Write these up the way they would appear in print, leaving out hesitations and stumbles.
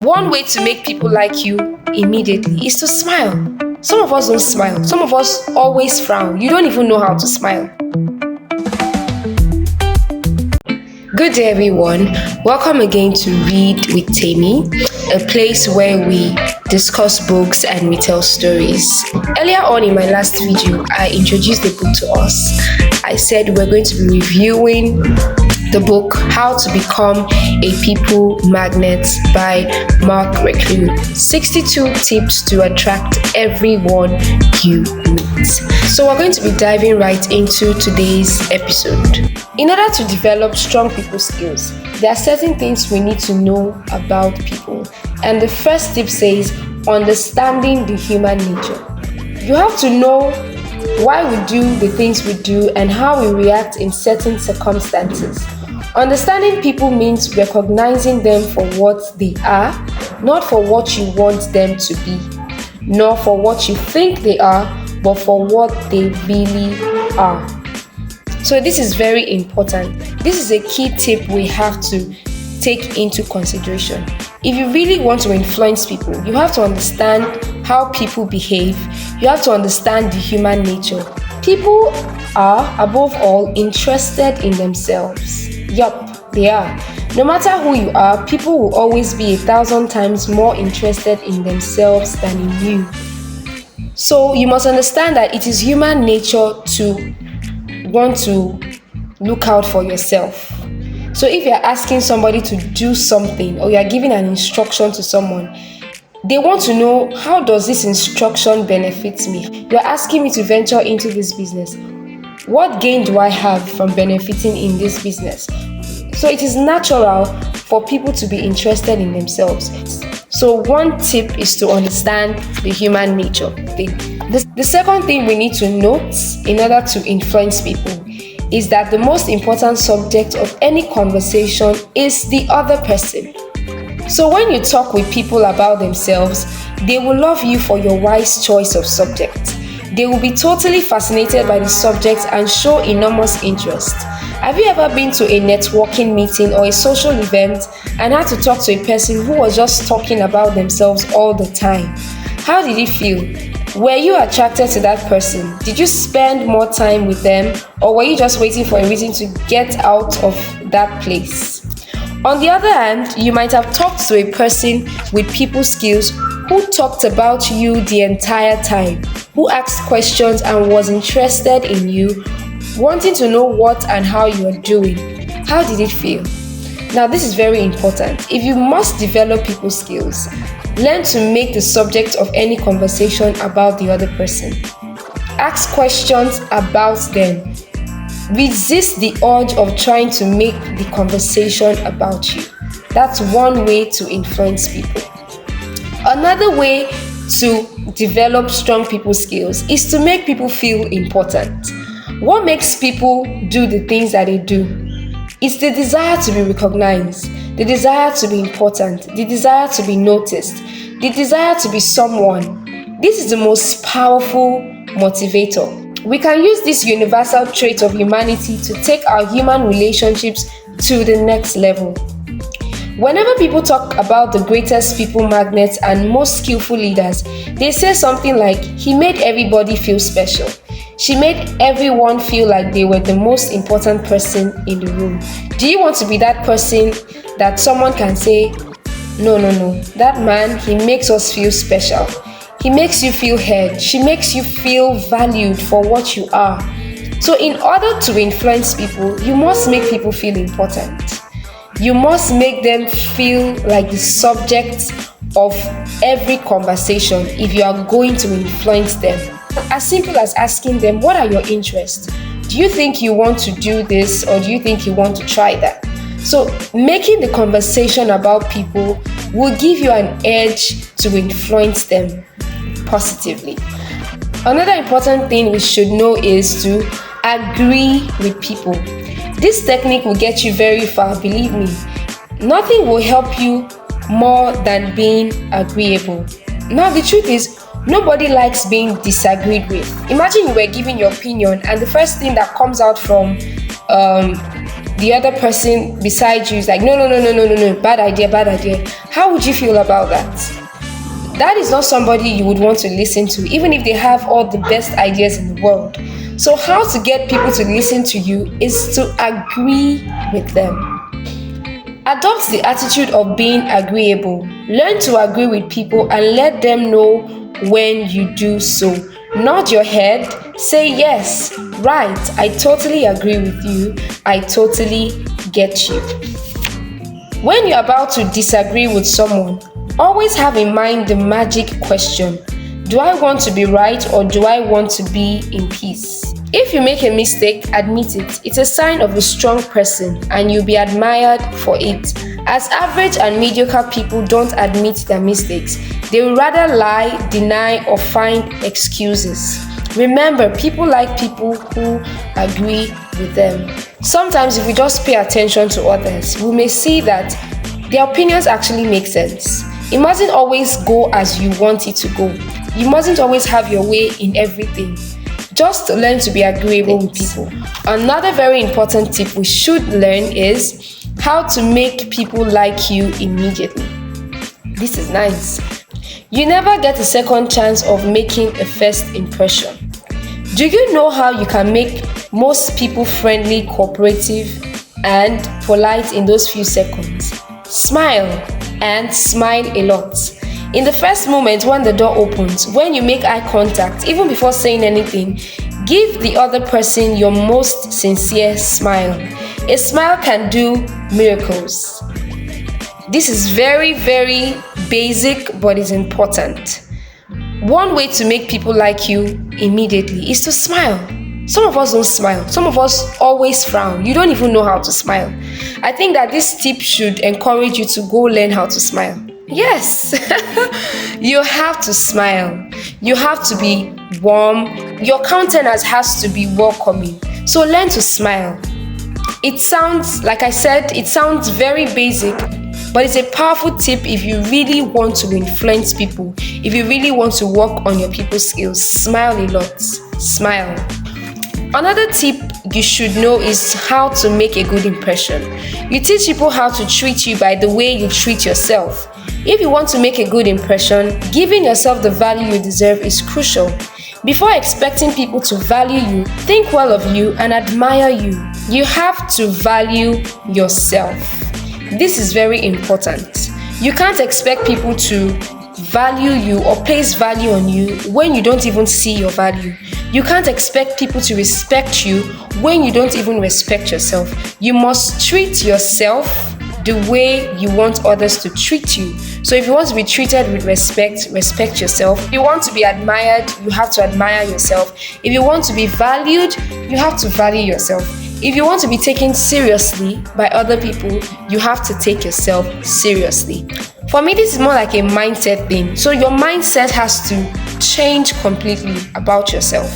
One way to make people like you immediately is to smile. Some of us don't smile. Some of us always frown. You don't even know how to smile. Good day, everyone. Welcome again to Read with Tammy, a place where we discuss books and we tell stories. Earlier on in my last video, I introduced the book to us. I said we're going to be reviewing the book How to Become a People Magnet by Mark Reclus. 62 tips to attract everyone you meet. So we're going to be diving right into today's episode. In order to develop strong people skills, there are certain things we need to know about people. And the first tip says, understanding the human nature. You have to know why we do the things we do and how we react in certain circumstances. Understanding people means recognizing them for what they are, not for what you want them to be, nor for what you think they are, but for what they really are. So this is very important. This is a key tip we have to take into consideration. If you really want to influence people, you have to understand how people behave. You have to understand the human nature. People are, above all, interested in themselves. Yup, they are. No matter who you are, people will always be 1,000 times more interested in themselves than in you. So you must understand that it is human nature to want to look out for yourself. So if you're asking somebody to do something or you're giving an instruction to someone, they want to know, how does this instruction benefit me? You're asking me to venture into this business. What gain do I have from benefiting in this business? So it is natural for people to be interested in themselves. So one tip is to understand the human nature thing. The second thing we need to note in order to influence people is that the most important subject of any conversation is the other person. So when you talk with people about themselves, they will love you for your wise choice of subject. They will be totally fascinated by the subject and show enormous interest. Have you ever been to a networking meeting or a social event and had to talk to a person who was just talking about themselves all the time? How did it feel? Were you attracted to that person? Did you spend more time with them, or were you just waiting for a reason to get out of that place? On the other hand, you might have talked to a person with people skills who talked about you the entire time, who asked questions and was interested in you, wanting to know what and how you are doing. How did it feel? Now, this is very important. If you must develop people skills, learn to make the subject of any conversation about the other person. Ask questions about them. Resist the urge of trying to make the conversation about you. That's one way to influence people. Another way to develop strong people skills is to make people feel important. What makes people do the things that they do? It's the desire to be recognized, the desire to be important, the desire to be noticed, the desire to be someone. This is the most powerful motivator. We can use this universal trait of humanity to take our human relationships to the next level. Whenever people talk about the greatest people magnets and most skillful leaders, they say something like, he made everybody feel special. She made everyone feel like they were the most important person in the room. Do you want to be that person that someone can say, no, that man, he makes us feel special. He makes you feel heard. She makes you feel valued for what you are. So in order to influence people, you must make people feel important. You must make them feel like the subject of every conversation if you are going to influence them. As simple as asking them, what are your interests? Do you think you want to do this, or do you think you want to try that? So making the conversation about people will give you an edge to influence them positively. Another important thing we should know is to agree with people. This technique will get you very far, believe me. Nothing will help you more than being agreeable. Now, the truth is, nobody likes being disagreed with. Imagine you were giving your opinion and the first thing that comes out from the other person beside you is like, no, no, no, no, no, no, no, bad idea, bad idea. How would you feel about that? That is not somebody you would want to listen to, even if they have all the best ideas in the world. So how to get people to listen to you is to agree with them. Adopt the attitude of being agreeable. Learn to agree with people and let them know when you do so. Nod your head, say yes, right, I totally agree with you, I totally get you. When you're about to disagree with someone, always have in mind the magic question: do I want to be right or do I want to be in peace? If you make a mistake, admit it. It's a sign of a strong person and you'll be admired for it. As average and mediocre people don't admit their mistakes, they will rather lie, deny, or find excuses. Remember, people like people who agree with them. Sometimes if we just pay attention to others, we may see that their opinions actually make sense. It mustn't always go as you want it to go. You mustn't always have your way in everything. Just learn to be agreeable with people. Another very important tip we should learn is how to make people like you immediately. This is nice. You never get a second chance of making a first impression. Do you know how you can make most people friendly, cooperative, and polite in those few seconds? Smile, and smile a lot. In the first moment when the door opens, when you make eye contact, even before saying anything, give the other person your most sincere smile. A smile can do miracles. This is very, very basic, but is important. One way to make people like you immediately is to smile. Some of us don't smile. Some of us always frown. You don't even know how to smile. I think that this tip should encourage you to go learn how to smile. Yes, you have to smile. You have to be warm. Your countenance has to be welcoming. So learn to smile. It sounds, like I said, it sounds very basic, but it's a powerful tip if you really want to influence people, if you really want to work on your people skills. Smile a lot. Smile. Another tip you should know is how to make a good impression. You teach people how to treat you by the way you treat yourself. If you want to make a good impression, giving yourself the value you deserve is crucial. Before expecting people to value you, think well of you and admire you. You have to value yourself. This is very important. You can't expect people to value you or place value on you when you don't even see your value. You can't expect people to respect you when you don't even respect yourself. You must treat yourself the way you want others to treat you. So if you want to be treated with respect, respect yourself. If you want to be admired, you have to admire yourself. If you want to be valued, you have to value yourself. If you want to be taken seriously by other people, you have to take yourself seriously. For me, this is more like a mindset thing. So your mindset has to change completely about yourself.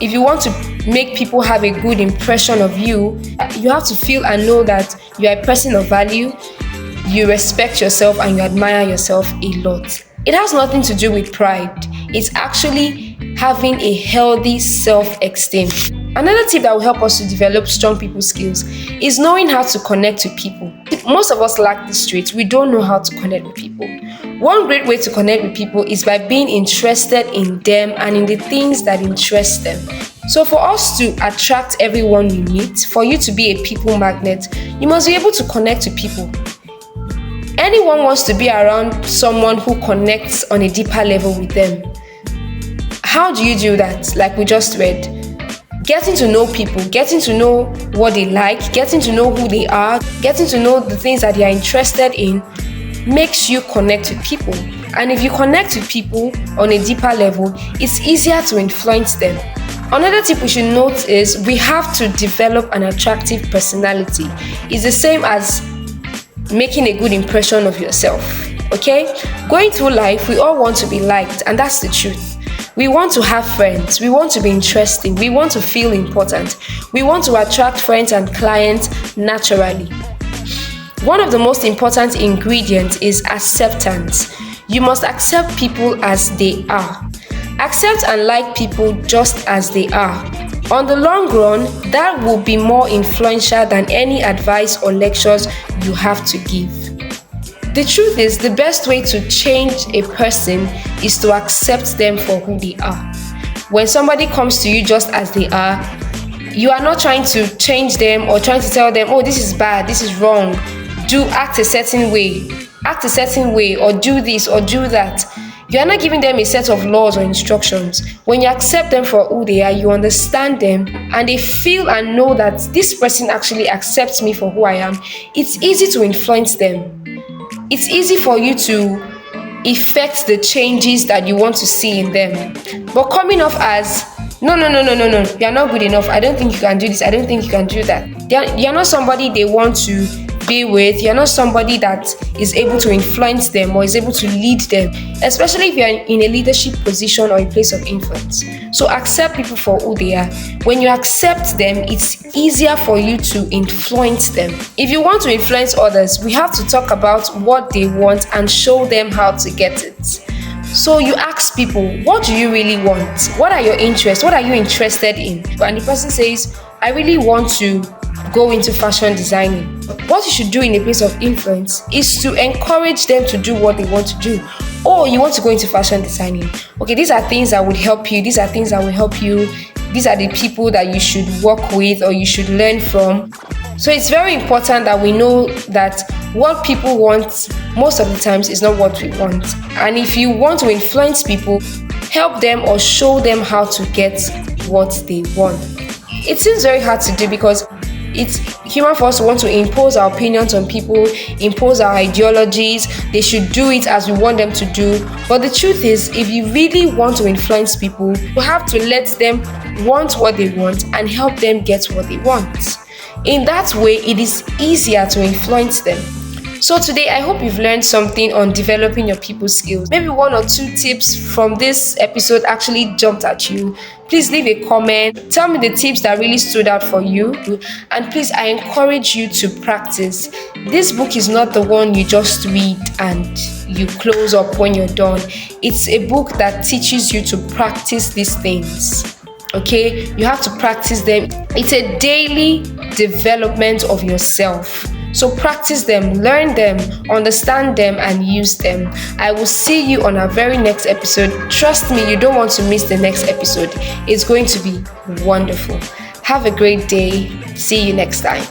If you want to make people have a good impression of you, you have to feel and know that you are a person of value, you respect yourself, and you admire yourself a lot. It has nothing to do with pride. It's actually having a healthy self-esteem. Another tip that will help us to develop strong people skills is knowing how to connect with people. Most of us lack this trait. We don't know how to connect with people. One great way to connect with people is by being interested in them and in the things that interest them. So for us to attract everyone we meet, for you to be a people magnet, you must be able to connect with people. Anyone wants to be around someone who connects on a deeper level with them. How do you do that? Like we just read. Getting to know people, getting to know what they like, getting to know who they are, getting to know the things that they are interested in makes you connect with people. And if you connect with people on a deeper level, it's easier to influence them. Another tip we should note is we have to develop an attractive personality. It's the same as making a good impression of yourself. Okay? Going through life, we all want to be liked, and that's the truth. We want to have friends. We want to be interesting. We want to feel important. We want to attract friends and clients naturally. One of the most important ingredients is acceptance. You must accept people as they are. Accept and like people just as they are. On the long run, that will be more influential than any advice or lectures you have to give. The truth is, the best way to change a person is to accept them for who they are. When somebody comes to you just as they are, you are not trying to change them or trying to tell them, oh, this is bad, this is wrong, act a certain way, or do this or do that. You are not giving them a set of laws or instructions. When you accept them for who they are, you understand them, and they feel and know that this person actually accepts me for who I am. It's easy to influence them. It's easy for you to effect the changes that you want to see in them. But coming off as, no, you're not good enough, I don't think you can do this, I don't think you can do that. You're not somebody they want to be with. You're not somebody that is able to influence them or is able to lead them, especially if you're in a leadership position or a place of influence. So accept people for who they are. When you accept them, it's easier for you to influence them. If you want to influence others, we have to talk about what they want and show them how to get it. So you ask people, what do you really want? What are your interests? What are you interested in? And the person says, I really want to go into fashion designing. What you should do in a place of influence is to encourage them to do what they want to do. Oh, you want to go into fashion designing. Okay, these are things that would help you. These are things that will help you. These are the people that you should work with or you should learn from. So it's very important that we know that what people want most of the times is not what we want. And if you want to influence people, help them or show them how to get what they want. It seems very hard to do because it's human for us to want to impose our opinions on people, impose our ideologies. They should do it as we want them to do. But the truth is, if you really want to influence people, you have to let them want what they want and help them get what they want. In that way, it is easier to influence them. So today, I hope you've learned something on developing your people skills. Maybe 1 or 2 tips from this episode actually jumped at you. Please leave a comment. Tell me the tips that really stood out for you. And please, I encourage you to practice. This book is not the one you just read and you close up when you're done. It's a book that teaches you to practice these things. Okay? You have to practice them. It's a daily development of yourself. So practice them, learn them, understand them, and use them. I will see you on our very next episode. Trust me, you don't want to miss the next episode. It's going to be wonderful. Have a great day. See you next time.